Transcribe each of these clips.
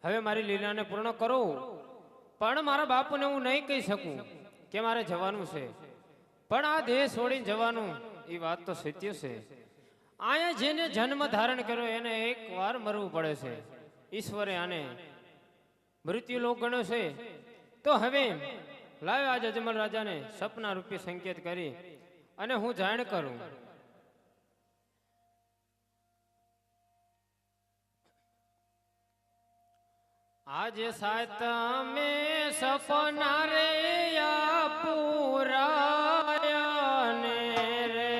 હવે મારી લીલાને પૂર્ણ કરું, પણ મારા બાપુને હું નહીં કહી શકું કે મારે જવાનું છે, પણ આ દેહ છોડીને જવાનું એ વાત તો સત્ય છે. અહીંયા જેને જન્મ ધારણ કર્યો એને એક વાર મરવું પડે છે. ઈશ્વરે આને મૃત્યુ લોક ગણ્યો છે. તો હવે લાવ્યો આજે અજમલ રાજાને સપના રૂપી સંકેત કરી અને હું જાણ કરું. આજે સાત મે સપના રે પૂરાયા ને રે,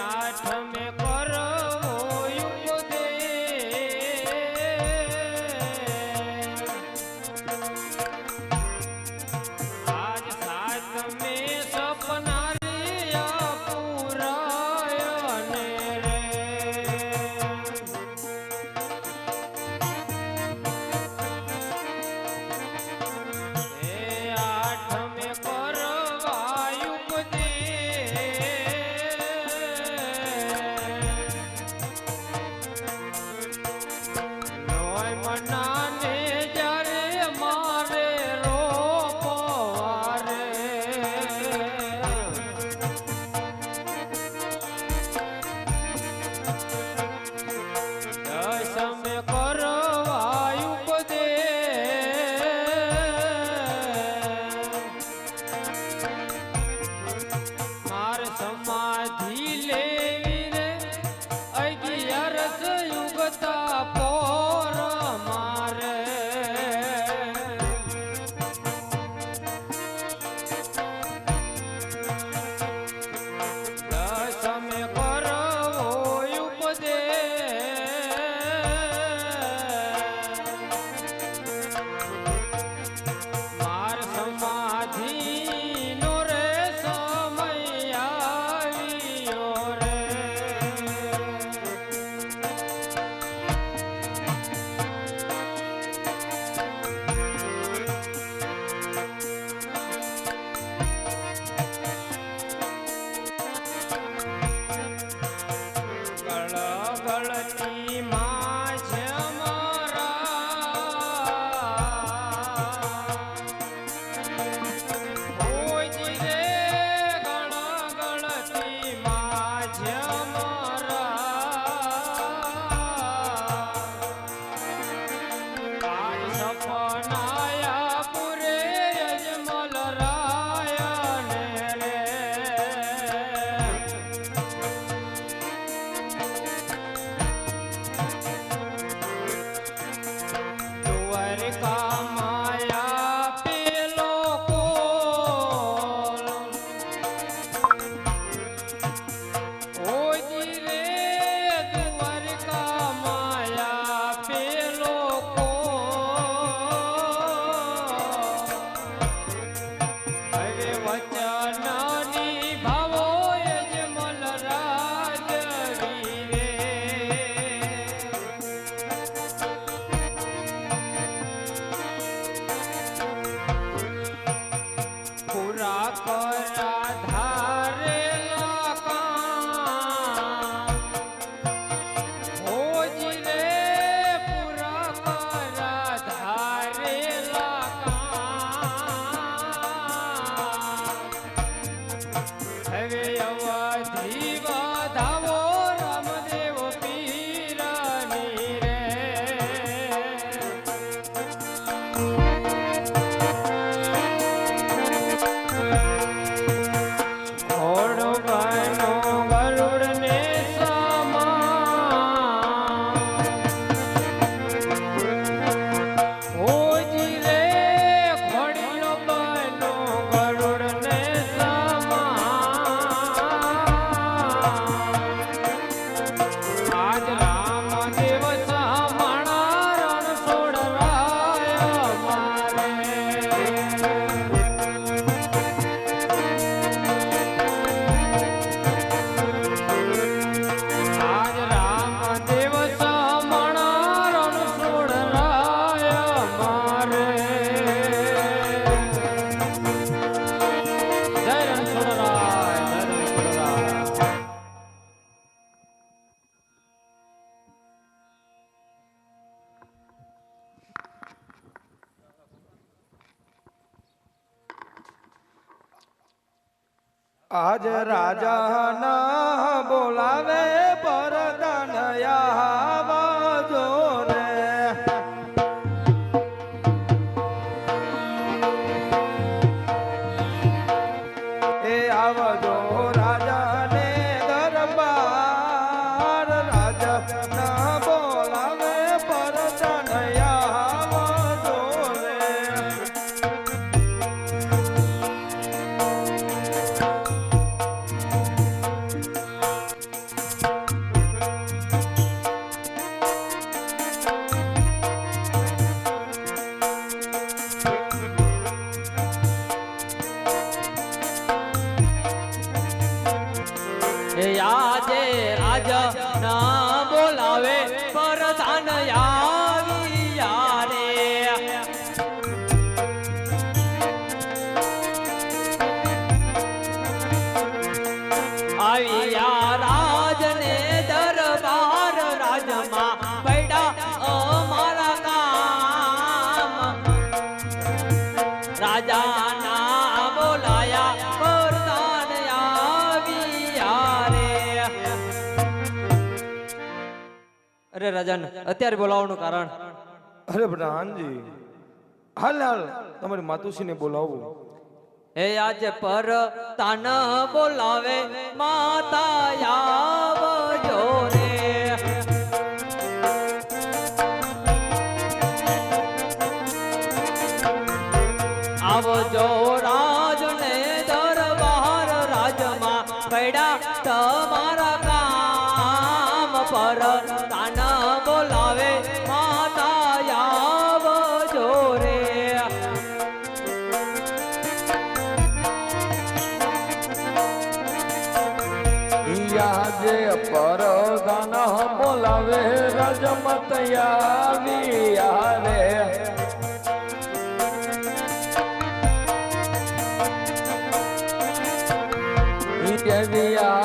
આઠ મે કરવો આજ સાત મે સપના આજ રાજા ના બોલાવે પરદાન આવજો રે એ આવજો રાજા ને દરબાર રાજા ના બોલાવે પરદાન આવજો રે આજે રાજ ના બોલાવે પરધાન આવ્યા રે આવ્યા રાજ ને દરબાર રાજમાં પૈડા અમારા કામ રાજા ના બોલાયા પરધાન આવ્યા રે અરે રાજાન અત્યારે બોલાવવાનું કારણ અરે પ્રધાનજી હાલ હાલ તમારી માતુશ્રીને બોલાવો હે આજે પર તાન બોલાવે માતા આવજો રે આવજો રાજ ને દરબાર રાજમાં પૈડા તમારા કામ પર તાન બોલાવે માતા આવજો રે આજે પરદાન બોલાવે રજમત આવ્યા રે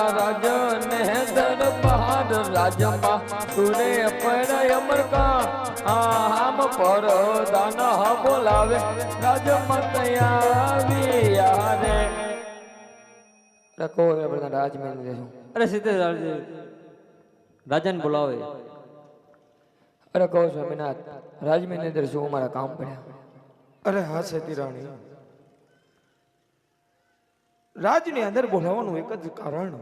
રાજને દરબાર રાજમાં સુરે પડે અમરકા આમ પરદાન બોલાવે રાજમત આવ્યા રે રખો રે બધા રાજમેન દેશું અરે સીધે રાજાને બોલાવે અરે કહો સ્વામિનાથ રાજમેન અંદર શું અમારા કામ પડ્યા અરે હા સતી રાણી રાજની અંદર બોલાવવાનું એક જ કારણ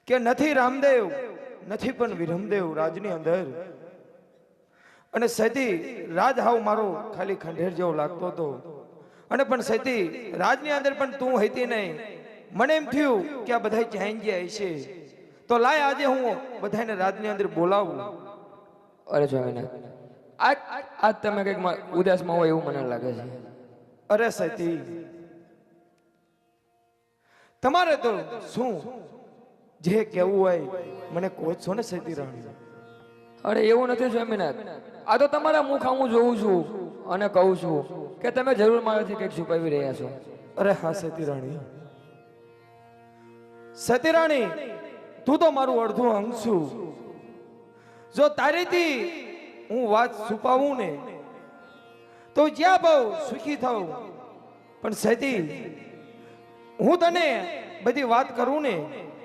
કે નથી રામદેવ નથી પણ વિરમદેવ રાજની અંદર અને સતી રાજ હાવ મારો ખાલી ખંડેર જેવો લાગતો હતો અને પણ સતી રાજની અંદર પણ તું હતી નહીં મને એમ થયું કે આ બધા ક્યાંય ગયા હશે તો લાય આજે હું બધાને રાજની અંદર બોલાવું અરે સ્વામિનાથ આજ તમે કંઈક ઉદાસમાં હોય એવું મને લાગે છે અરે સતી તમારે તો શું જે કેવું હોય મને કહો છો ને સતી રાણી અરે એવું નથી સ્વામિનાથ આ તો તમારા મુખ હું જોઉં છું અને કહું છું કે તમે જરૂર મારાથી કંઈક છુપાવી રહ્યા છો અરે હા સતી રાણી સતી રાણી તું તો મારું અડધું અંગ છું જો તારીથી હું વાત છુપાવું ને તો જ્યાં બહુ સુખી થાઉં પણ સતી હું તને બધી વાત કરું ને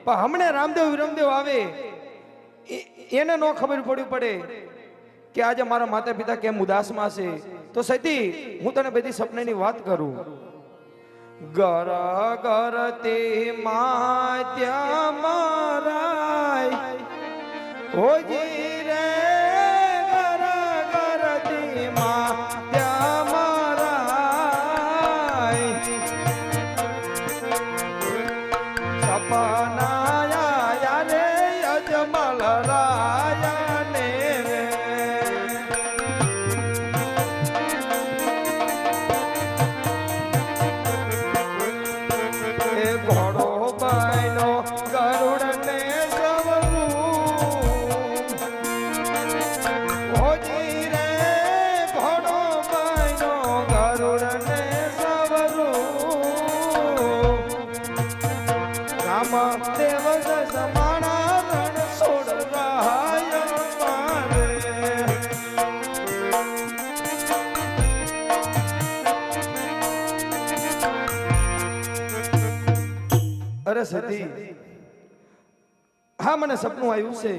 પણ હમણાં રામદેવ વિરમદેવ આવે એને નો ખબર પડી પડે કે આજે મારા માતા પિતા કેમ ઉદાસમાં છે તો સતી હું તને બધી સપનાની વાત કરું ગર ગરતી માત્યા મારાય હોજી રે ગર ગરતી માત્યા મારાય સપનાયા યારે અજમલ રાયા ને એ ઘોડો બાયનો ગરુડ ને સવરું હોજી રે ઘોડો બાયનો ગરુડ ને સવરું રામ દેવ સમાણા રણ છોડ રાય મારે અરે સતી, હા મને સપનું આવ્યું છે,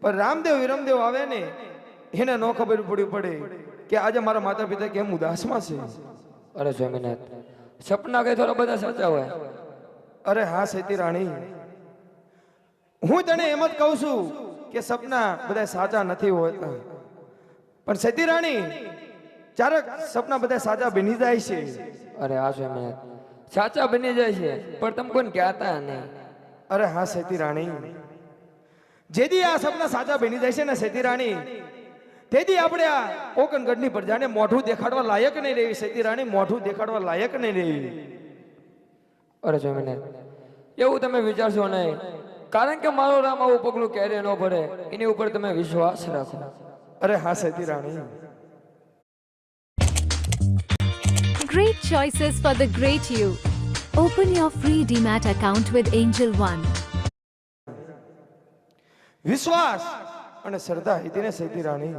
પણ રામદેવ વિરમદેવ આવે ને એને ન ખબર પડે કે આજે મારા માતા પિતા કેમ ઉદાસમાં છે. અરે સ્વામિનાથ, સપના કઈ થોડા બધા સાચા હોય. અરે હા સતી રાણી, હું તને એમ જ કહું છું કે સપના બધા સાચા નથી હોતા, પણ સતી રાણી ચારક સપના બધા સાચા બની જાય છે. અરે હા સ્વામિનાથ, સાચા બની જાય છે પણ તમે કોઈને કહેતા નહીં. અરે હા સતી રાણી, જેથી આ સપના સાચા બની જાય છે ને સતી રાણી, તેથી આપણે આ કોકણગઢની પ્રજાને મોઢું દેખાડવા લાયક નહીં રહેવી. સતી રાણી, મોઢું દેખાડવા લાયક નહીં રહેવી. અરે સ્વામિનાથ, એવું તમે વિચારશો નહીં, કારણ કે મારો રામ આવું પગલું ક્યારે ન ભરે, એની ઉપર તમે વિશ્વાસ રાખો. અરે હા સતી રાણી. Great choices for the great you. Open your free DMAT account with Angel One. વિશ્વાસ અને શ્રદ્ધા હતી ને સતી રાણી,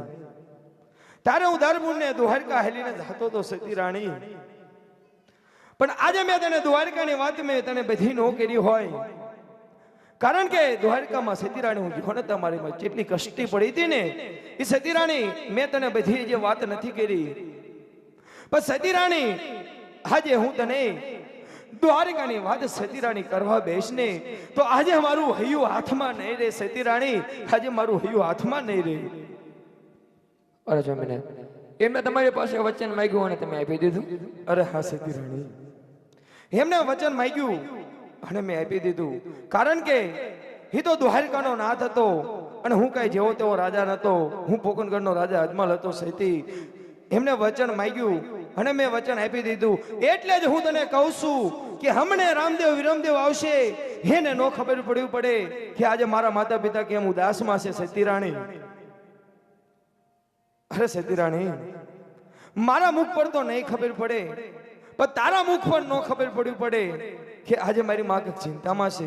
તારે હું દરબુન ને દ્વારકા હેલીને જતો તો સતી રાણી, પણ આજે મેં તને દ્વારકાની વાત મેં તને બધી નો કરી હોય, કારણ કે દ્વારકામાં સતી રાણી હું જોને તમારી માં જેટલી કષ્ટી પડી હતી ને એ સતી રાણી મેં તને બધી જે વાત નથી કરી. પણ સતી રાણી આજે હું તને દ્વારકાની વાત સતી રાણી કરવા બેસને તો આજે મારું હૈયું હાથમાં નહીં રહે. સતી રાણી, આજે મારું હૈયું હાથમાં નહીં રહે. અરે સ્વામિનાથ, એમને તમારી પાસે વચન માંગ્યું અને તમે આપી દીધું. અરે હા સતી રાણી, એમને વચન માંગ્યું અને મેં આપી દીધું, કારણ કે એ તો દ્વારકાનો નાથ હતો અને હું કઈ જેવો તેવો રાજા નતો. હું પોકણગઢનો રાજા અજમલ હતો. સતી એમને વચન માંગ્યું અને મેં વચન આપી દીધું. એટલે જ હું તને કહું છું કે હમણે રામદેવ વિરમદેવ આવશે, એને નો ખબર પડવી પડે કે આજે મારા માતા પિતા કેમ ઉદાસમાં છે. સતી રાણી, અરે સતી રાણી, મારા મુખ પર તો નહીં ખબર પડે, પણ તારા મુખ પર નો ખબર પડવી પડે કે આજે મારી માં કઈક ચિંતામાં છે.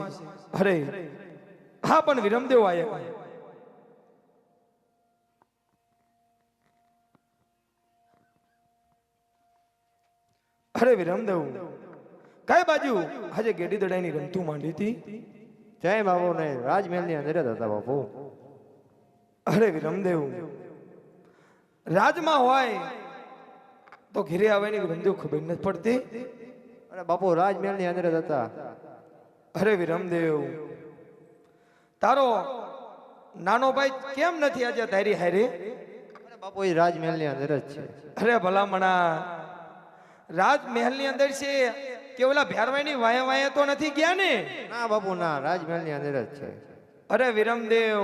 અરે હા, પણ વિરમદેવ આયા. અરે વિરમદેવ, કઈ બાજુ આજે ગેડી દડાઈની રમતું માંડી હતી? જય બાપુ ને રાજમહેલની અંદર જ હતા બાપુ. અરે વિરમદેવ, રાજમાં હોય તો ઘેરે આવવાની વિરમદેવ ખબર નથી પડતી. અરે બાપુ રાજમહેલની અંદર જ હતા. અરે વિરમદેવ, તારો નાનો ભાઈ કેમ નથી આજે તારી હારે? અરે બાપુ એ રાજમહેલની અંદર જ છે. અરે ભલામણા, રાજમહેલની અંદર છે કે ઓલા ભેરવાઈની વાયા વાયા તો નથી ગયા ને? ના બાપુ ના, રાજમહેલની અંદર જ છે. અરે વિરમદેવ,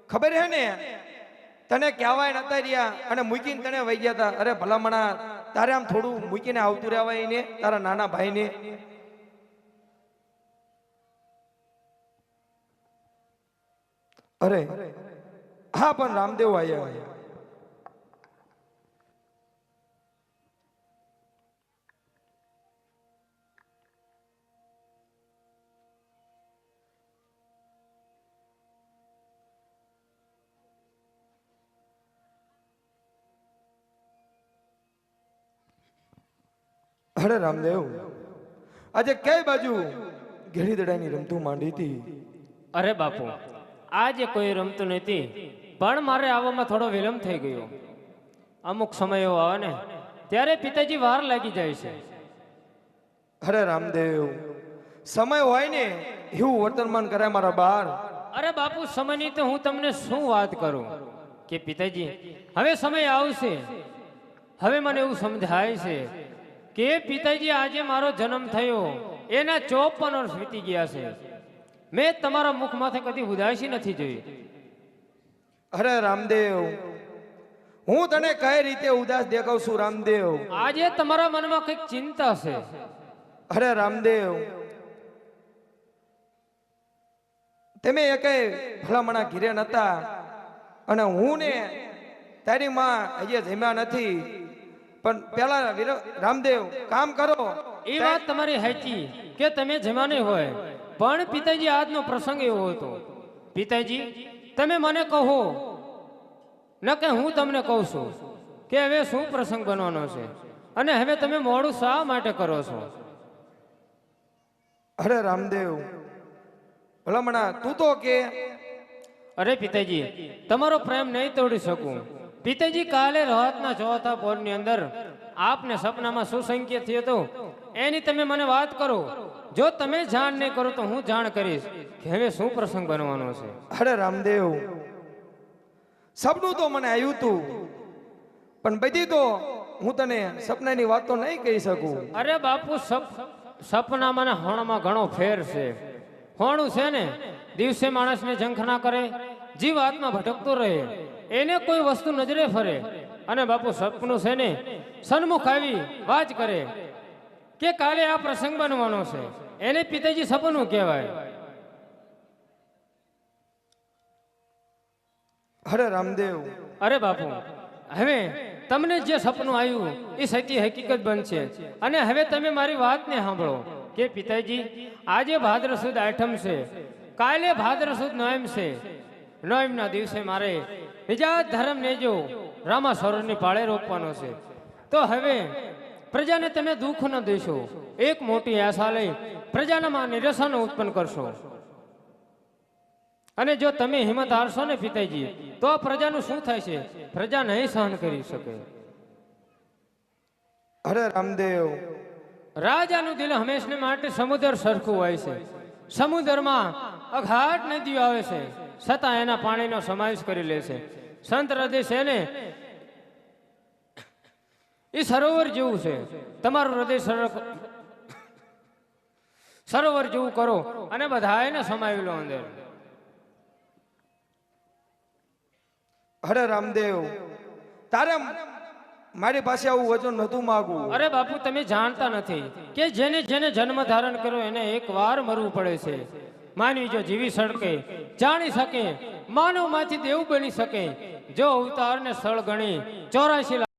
ખબર હે ને તને કહેવાય નતા રહ્યા અને મૂકીને તને વહી ગયા હતા. અરે ભલામણા, તારે આમ થોડું મૂકીને આવતું રહેવાય ને તારા નાના ભાઈને. અરે હા, પણ રામદેવ આયા. અરે રામદેવ, આજે કઈ બાજુ ઘેડી દડાની રમતું માંડી હતી? અરે બાપુ, આજે કોઈ રમતું નથી, પણ મારે આવવામાં થોડો વિલંબ થઈ ગયો. અમુક સમય એવો આવે ને ત્યારે પિતાજી વાર લાગી જાય છે. અરે રામદેવ, સમય હોય ને એવું વર્તમાન કરાય મારા બાર. અરે બાપુ, સમયની તો હું તમને શું વાત કરું કે પિતાજી, હવે સમય આવશે. હવે મને એવું સમજાય છે કે પિતાજી, આજે મારો જન્મ થયો એના 54 વર્ષ વીતી ગયા છે. મેં તમારા મુખમાંથી કદી ઉદાસી નથી જોઈ. અરે રામદેવ, હું તને કઈ રીતે ઉદાસ દેખાવ છું રામદેવ? આજે તમારા મનમાં કઈક ચિંતા છે. અરે રામદેવ, તમે એકે ભલામણા ઘીરે નતા અને હું ને તારી માં હજી જમ્યા નથી. પણ પેલા રામદેવ કામ કરો. એ વાત તમારી સાચી કે તમે જમ્યા નહીં હોય, પણ પિતાજી આજનો પ્રસંગ એવો હતો. પિતાજી, તમે મને કહો ન કે હું તમને કહું છું કે હવે શું પ્રસંગ બનવાનો છે અને હવે તમે મોડું શા માટે કરો છો? અરે રામદેવ ભલામણા તું તો કે અરે પિતાજી તમારો પ્રેમ નહીં તોડી શકું. પિતાજી કાલે રાતના ચોથા પહોરની અંદર આપને સપનામાં શું સંકેત થયો હતો એની તમે મને વાત કરો. જો તમે જાણ નહીં કરો તો હું જાણ કરીશ કે હવે શું પ્રસંગ બનવાનો છે. અરે રામદેવ સપનું તો મને આવ્યું તું પણ બધી તો હું તને સપનાની વાત તો નહીં કહી શકું. અરે બાપુ સપનામાં ને હોણમાં ઘણો ફેર છે. હોણું છે ને દિવસે માણસને ઝંખના કરે, જીવ આત્મા ભટકતો રહે, એને કોઈ વસ્તુ નજરે ફરે. અને બાપુ સપનું છે ને સન્મુખ આવી વાત કરે કે કાલે આ પ્રસંગ બનવાનો છે, એને પિતાજી સપનું કહેવાય. અરે રામદેવ અરે બાપુ હવે તમને જે સપનું આવ્યું એ સત્ય હકીકત બનશે. અને હવે તમે મારી વાતને સાંભળો કે પિતાજી આજે ભાદ્ર સુદ આઠમ છે, કાલે ભાદ્ર સુદ નોયમ છે. નોયમના દિવસે મારે નિજાત ધર્મને જો રામા સરોવરની પાળે રોપવાનો છે. તો હવે પ્રજાને તમે દુઃખ ન દેશો, એક મોટી આશા લઈ પ્રજાનામાં નિરસન ઉત્પન્ન કરશો. અને જો તમે હિંમત હારશો ને પિતાજી તો આ પ્રજાનું શું થાય છે, પ્રજા નહીં સહન કરી શકે. અરે રામદેવ રાજાનું દિલ હંમેશને માટે સમુદ્ર સરખું હોય છે. સમુદ્રમાં અઘાટ નદીઓ આવે છે છતાં એના પાણીનો સમાવેશ કરી લે છે. સંત હૃદય છે ને એ સરોવર જેવું છે. તમારું હૃદય સરોવર જેવું કરો અને બધાને સમાવી લો અંદર. અરે રામદેવ તારે મારી પાસે આવું વચન નહોતું માગવું. અરે બાપુ તમે જાણતા નથી કે જેને જેને જન્મ ધારણ કર્યો એને એક વાર મરવું પડે છે. માનવી જો જીવી સડકે જાણી શકે, માનવ માંથી દેવ બની શકે, જો અવતારને સ્થળ ગણી 84